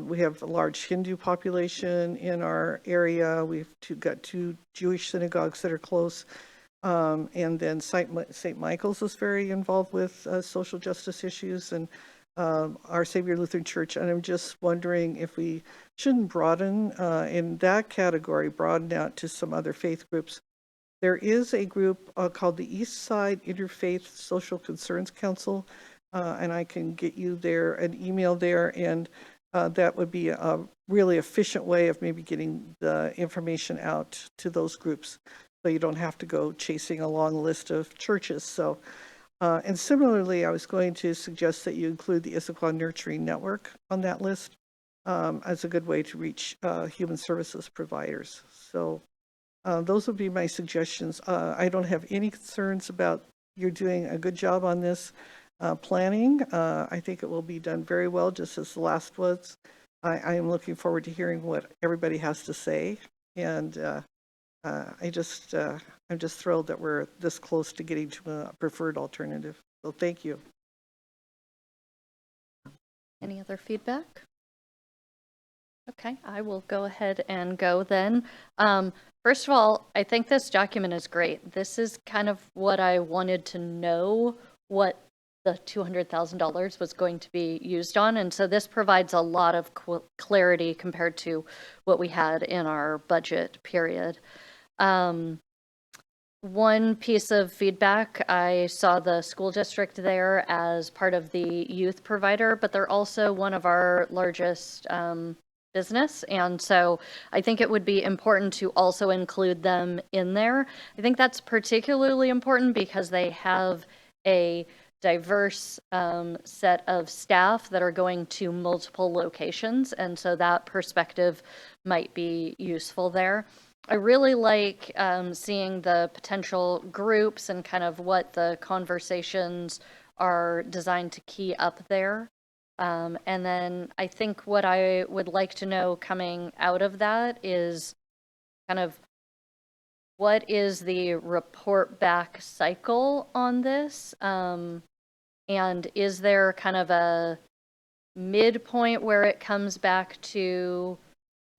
we have a large Hindu population in our area. We've got 2 Jewish synagogues that are close. And then St. Michael's is very involved with social justice issues, and Our Savior Lutheran Church. And I'm just wondering if we shouldn't broaden in that category, broaden out to some other faith groups. There is a group called the East Side Interfaith Social Concerns Council, and I can get you there an email there, and that would be a really efficient way of maybe getting the information out to those groups, so you don't have to go chasing a long list of churches. So, and similarly, I was going to suggest that you include the Issaquah Nurturing Network on that list as a good way to reach human services providers. So those would be my suggestions. I don't have any concerns about you're doing a good job on this planning. I think it will be done very well, just as the last was. I am looking forward to hearing what everybody has to say, and I'm just thrilled that we're this close to getting to a preferred alternative. So thank you. Any other feedback? Okay, I will go ahead and go then. First of all, I think this document is great. This is kind of what I wanted to know, what the $200,000 was going to be used on. And so this provides a lot of clarity compared to what we had in our budget period. One piece of feedback, I saw the school district there as part of the youth provider, but they're also one of our largest business. And so I think it would be important to also include them in there. I think that's particularly important because they have a diverse set of staff that are going to multiple locations. And so that perspective might be useful there. I really like seeing the potential groups and kind of what the conversations are designed to key up there. And then I think what I would like to know coming out of that is kind of what is the report back cycle on this? And is there kind of a midpoint where it comes back to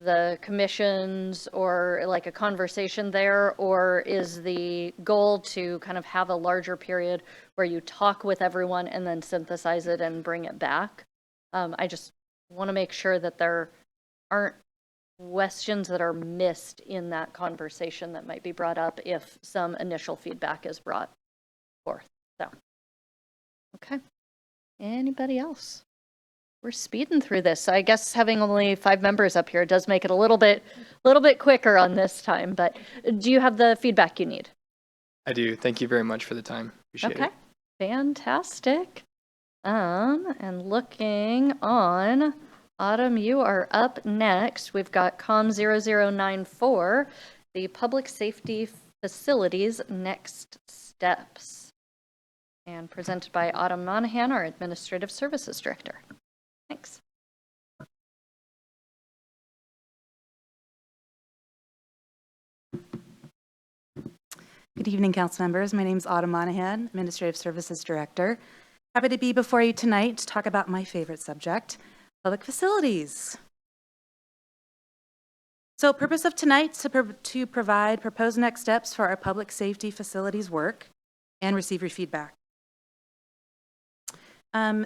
the commissions or like a conversation there, or is the goal to kind of have a larger period where you talk with everyone and then synthesize it and bring it back? I just want to make sure that there aren't questions that are missed in that conversation that might be brought up if some initial feedback is brought forth. So, okay. Anybody else? We're speeding through this. So I guess having only 5 members up here does make it a little bit quicker on this time, but do you have the feedback you need? I do. Thank you very much for the time. Appreciate Okay. it. Fantastic. And looking on, Autumn, you are up next. We've got COM 0094, the Public Safety Facilities Next Steps, and presented by Autumn Monahan, our Administrative Services Director. Thanks. Good evening, council members. My name is Autumn Monahan, Administrative Services Director. Happy to be before you tonight to talk about my favorite subject, public facilities. So purpose of tonight to provide proposed next steps for our public safety facilities work and receive your feedback.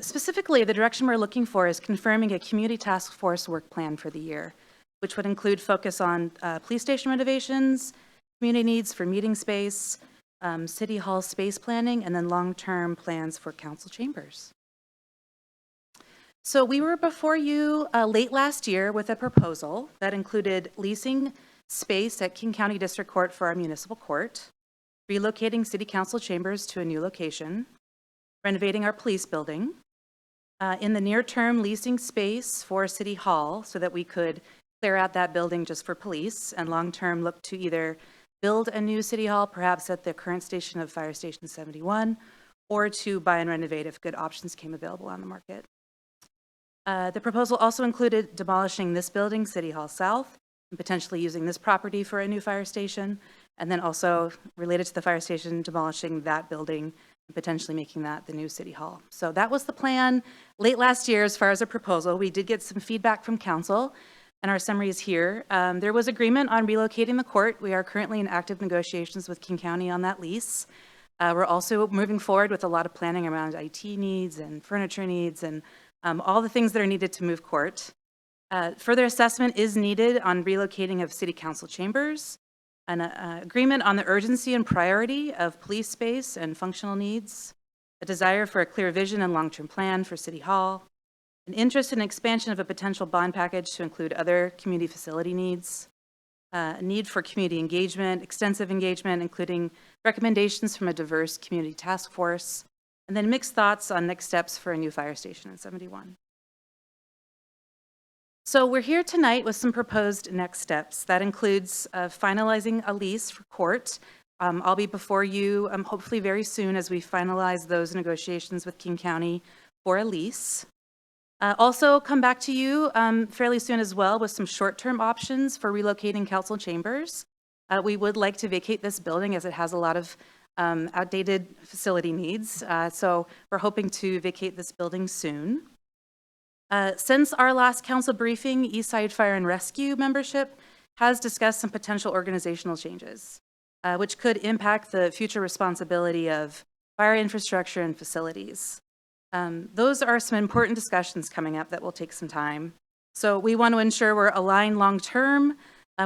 Specifically, the direction we're looking for is confirming a community task force work plan for the year, which would include focus on police station renovations, community needs for meeting space, city hall space planning, and then long-term plans for council chambers. So we were before you late last year with a proposal that included leasing space at King County District Court for our municipal court, relocating city council chambers to a new location, renovating our police building, in the near term leasing space for City Hall so that we could clear out that building just for police, and long term look to either build a new City Hall, perhaps at the current station of Fire Station 71, or to buy and renovate if good options came available on the market. The proposal also included demolishing this building, City Hall South, and potentially using this property for a new fire station, and then also related to the fire station, demolishing that building and potentially making that the new City Hall. So that was the plan late last year as far as a proposal. We did get some feedback from council, and our summary is here. There was agreement on relocating the court. We are currently in active negotiations with King County on that lease. We're also moving forward with a lot of planning around IT needs and furniture needs and all the things that are needed to move court. Further assessment is needed on relocating of city council chambers, an agreement on the urgency and priority of police space and functional needs, a desire for a clear vision and long-term plan for City Hall, an interest in expansion of a potential bond package to include other community facility needs, a need for community engagement, extensive engagement, including recommendations from a diverse community task force, and then mixed thoughts on next steps for a new fire station in 71. So we're here tonight with some proposed next steps. That includes finalizing a lease for court. I'll be before you hopefully very soon as we finalize those negotiations with King County for a lease. Also come back to you fairly soon as well with some short-term options for relocating council chambers. We would like to vacate this building as it has a lot of outdated facility needs. So we're hoping to vacate this building soon. Since our last council briefing, Eastside Fire and Rescue membership has discussed some potential organizational changes, which could impact the future responsibility of fire infrastructure and facilities. Those are some important discussions coming up that will take some time. So we want to ensure we're aligned long-term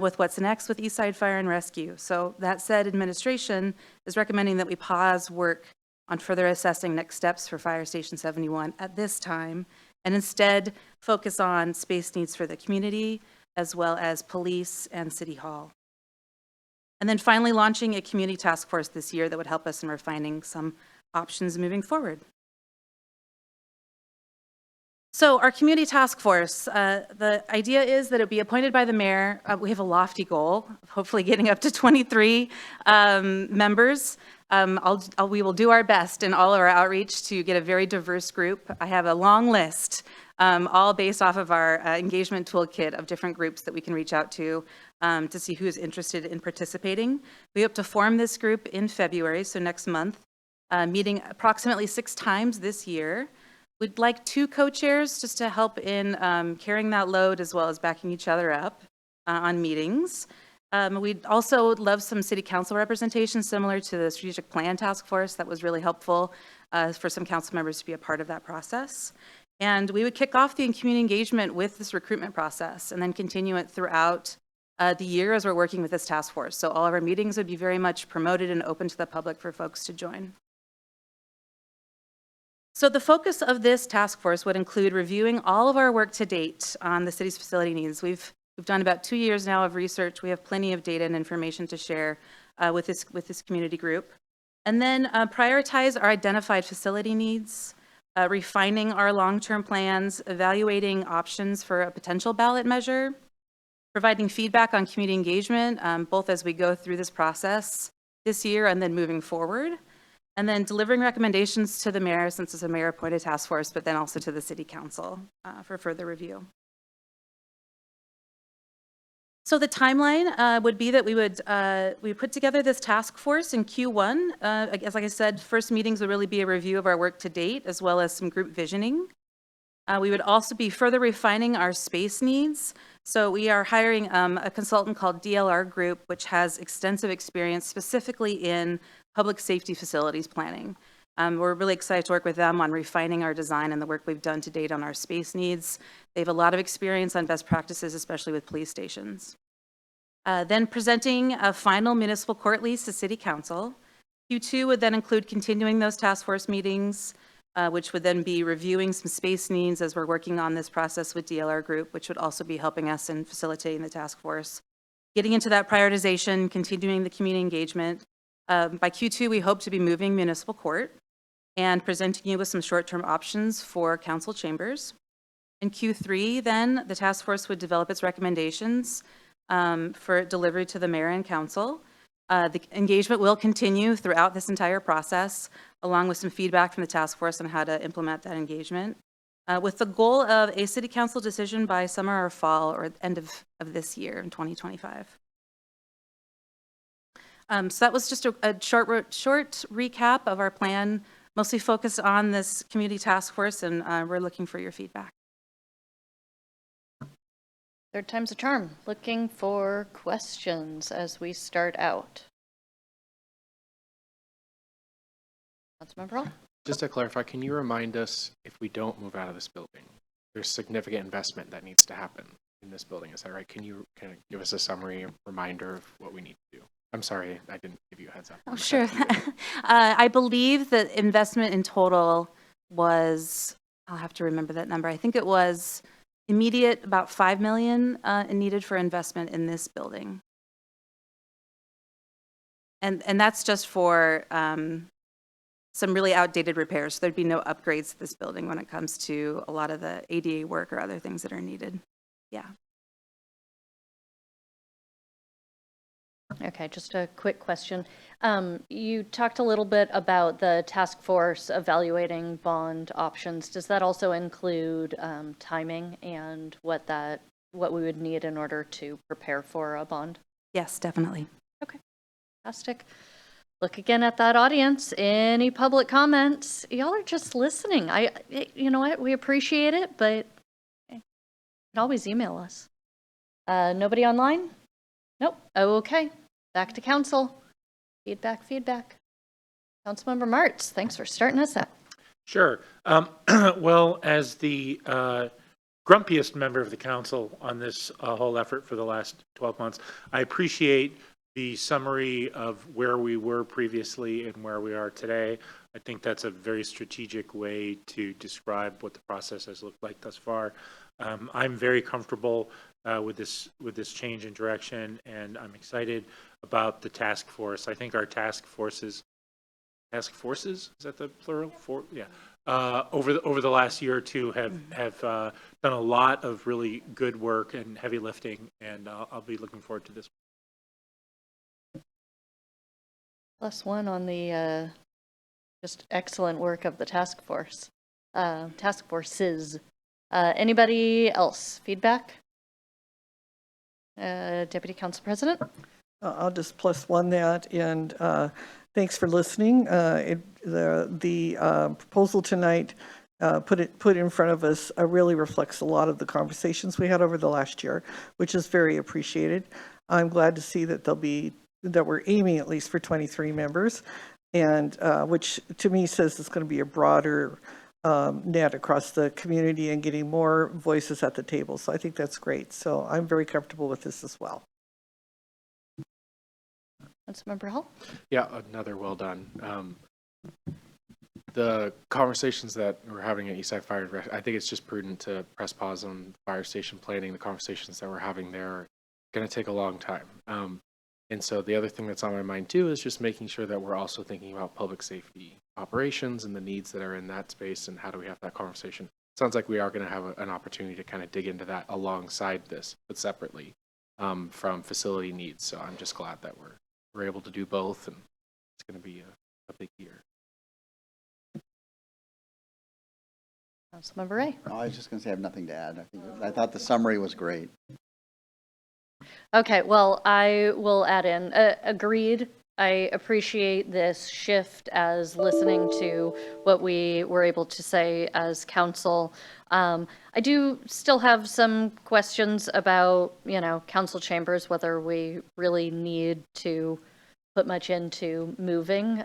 with what's next with Eastside Fire and Rescue. So that said, administration is recommending that we pause work on further assessing next steps for Fire Station 71 at this time, and instead focus on space needs for the community, as well as police and City Hall. And then finally launching a community task force this year that would help us in refining some options moving forward. So our community task force, the idea is that it be appointed by the mayor. We have a lofty goal of hopefully getting up to 23 members. We will do our best in all of our outreach to get a very diverse group. I have a long list, all based off of our engagement toolkit of different groups that we can reach out to see who is interested in participating. We hope to form this group in February, so next month, meeting approximately 6 times this year. We'd like 2 co-chairs just to help in carrying that load as well as backing each other up on meetings. We'd also love some city council representation similar to the strategic plan task force. That was really helpful for some council members to be a part of that process. And we would kick off the community engagement with this recruitment process and then continue it throughout the year as we're working with this task force. So all of our meetings would be very much promoted and open to the public for folks to join. So the focus of this task force would include reviewing all of our work to date on the city's facility needs. We've done about 2 years now of research. We have plenty of data and information to share with this community group. And then prioritize our identified facility needs, refining our long-term plans, evaluating options for a potential ballot measure, providing feedback on community engagement, both as we go through this process this year and then moving forward, and then delivering recommendations to the mayor, since it's a mayor-appointed task force, but then also to the city council for further review. So the timeline would be that we put together this task force in Q1. As like I said, first meetings would really be a review of our work to date, as well as some group visioning. We would also be further refining our space needs. So we are hiring a consultant called DLR Group, which has extensive experience specifically in public safety facilities planning. We're really excited to work with them on refining our design and the work we've done to date on our space needs. They have a lot of experience on best practices, especially with police stations. Then presenting a final municipal court lease to City Council. Q2 would then include continuing those task force meetings, which would then be reviewing some space needs as we're working on this process with DLR Group, which would also be helping us in facilitating the task force. Getting into that prioritization, continuing the community engagement. By Q2, we hope to be moving municipal court and presenting you with some short-term options for council chambers. In Q3, then, the task force would develop its recommendations for delivery to the mayor and council. The engagement will continue throughout this entire process, along with some feedback from the task force on how to implement that engagement, with the goal of a city council decision by summer or fall or end of this year in 2025. So that was just a short recap of our plan, mostly focused on this community task force, and we're looking for your feedback. Third time's a charm. Looking for questions as we start out. Councilmember Hall? Just to clarify, can you remind us, if we don't move out of this building, there's significant investment that needs to happen in this building, is that right? Can you kind of give us a summary, reminder of what we need to do? I'm sorry, I didn't give you a heads up. Oh, sure. I believe the investment in total was, I'll have to remember that number. I think it was immediate, about $5 million needed for investment in this building. And that's just for some really outdated repairs. So there'd be no upgrades to this building when it comes to a lot of the ADA work or other things that are needed. Yeah. Okay, just a quick question. You talked a little bit about the task force evaluating bond options. Does that also include timing and what we would need in order to prepare for a bond? Yes, definitely. Okay, fantastic. Look again at that audience. Any public comments? Y'all are just listening. You know what? We appreciate it, but you can always email us. Nobody online? Nope. Okay. Back to council. Feedback. Councilmember Martz, thanks for starting us out. Sure. Well, as the grumpiest member of the council on this whole effort for the last 12 months, I appreciate the summary of where we were previously and where we are today. I think that's a very strategic way to describe what the process has looked like thus far. I'm very comfortable with this change in direction, and I'm excited about the task force. I think our task forces, is that the plural? Yeah. Over the last year or two have done a lot of really good work and heavy lifting, and I'll be looking forward to this. Plus one on the just excellent work of the task force. Task forces. Anybody else? Feedback? Deputy Council President? I'll just plus one that, and thanks for listening. The proposal tonight put in front of us really reflects a lot of the conversations we had over the last year, which is very appreciated. I'm glad to see that we're aiming at least for 23 members, and which to me says it's going to be a broader net across the community and getting more voices at the table. So I think that's great. So I'm very comfortable with this as well. Councilmember Hall? Yeah, another well done. The conversations that we're having at Eastside Fire, I think it's just prudent to press pause on fire station planning. The conversations that we're having there are going to take a long time. And so the other thing that's on my mind too is just making sure that we're also thinking about public safety operations and the needs that are in that space and how do we have that conversation. Sounds like we are going to have an opportunity to kind of dig into that alongside this, but separately from facility needs. So I'm just glad that we're able to do both, and it's going to be a big year. Councilmember Ray? Oh, I was just going to say I have nothing to add. I thought the summary was great. Okay, well, I will add in, agreed. I appreciate this shift as listening to what we were able to say as council. I do still have some questions about, council chambers, whether we really need to put much into moving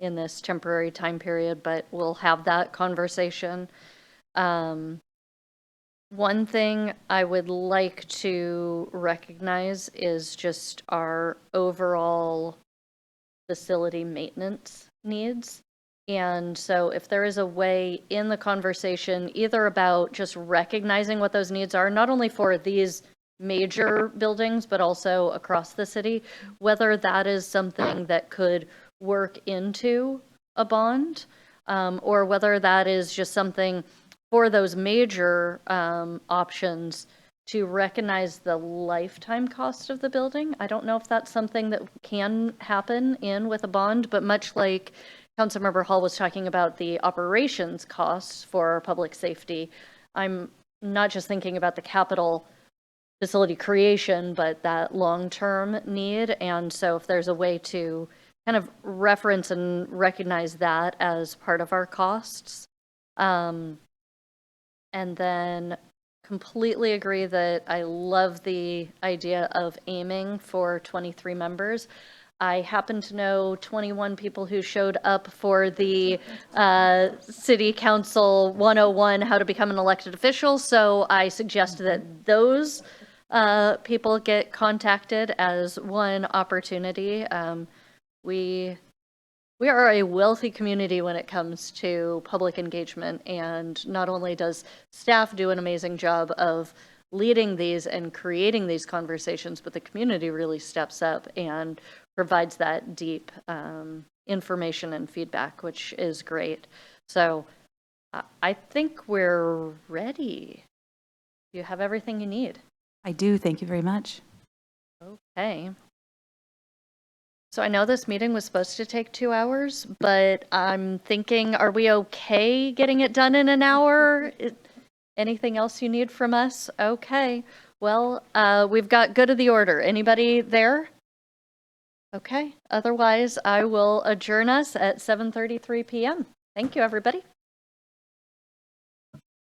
in this temporary time period, but we'll have that conversation. One thing I would like to recognize is just our overall facility maintenance needs. And so if there is a way in the conversation, either about just recognizing what those needs are, not only for these major buildings, but also across the city, whether that is something that could work into a bond, or whether that is just something for those major options to recognize the lifetime cost of the building. I don't know if that's something that can happen with a bond, but much like Councilmember Hall was talking about the operations costs for public safety, I'm not just thinking about the capital facility creation, but that long-term need. And so if there's a way to kind of reference and recognize that as part of our costs, and then completely agree that I love the idea of aiming for 23 members. I happen to know 21 people who showed up for the City Council 101, how to become an elected official. So I suggest that those people get contacted as one opportunity. We are a wealthy community when it comes to public engagement, and not only does staff do an amazing job of leading these and creating these conversations, but the community really steps up and provides that deep information and feedback, which is great. So I think we're ready. You have everything you need. I do. Thank you very much. Okay. So I know this meeting was supposed to take 2 hours, but I'm thinking, are we okay getting it done in an hour? Anything else you need from us? Okay. Well, we've got good of the order. Anybody there? Okay. Otherwise, I will adjourn us at 7:33 p.m. Thank you, everybody.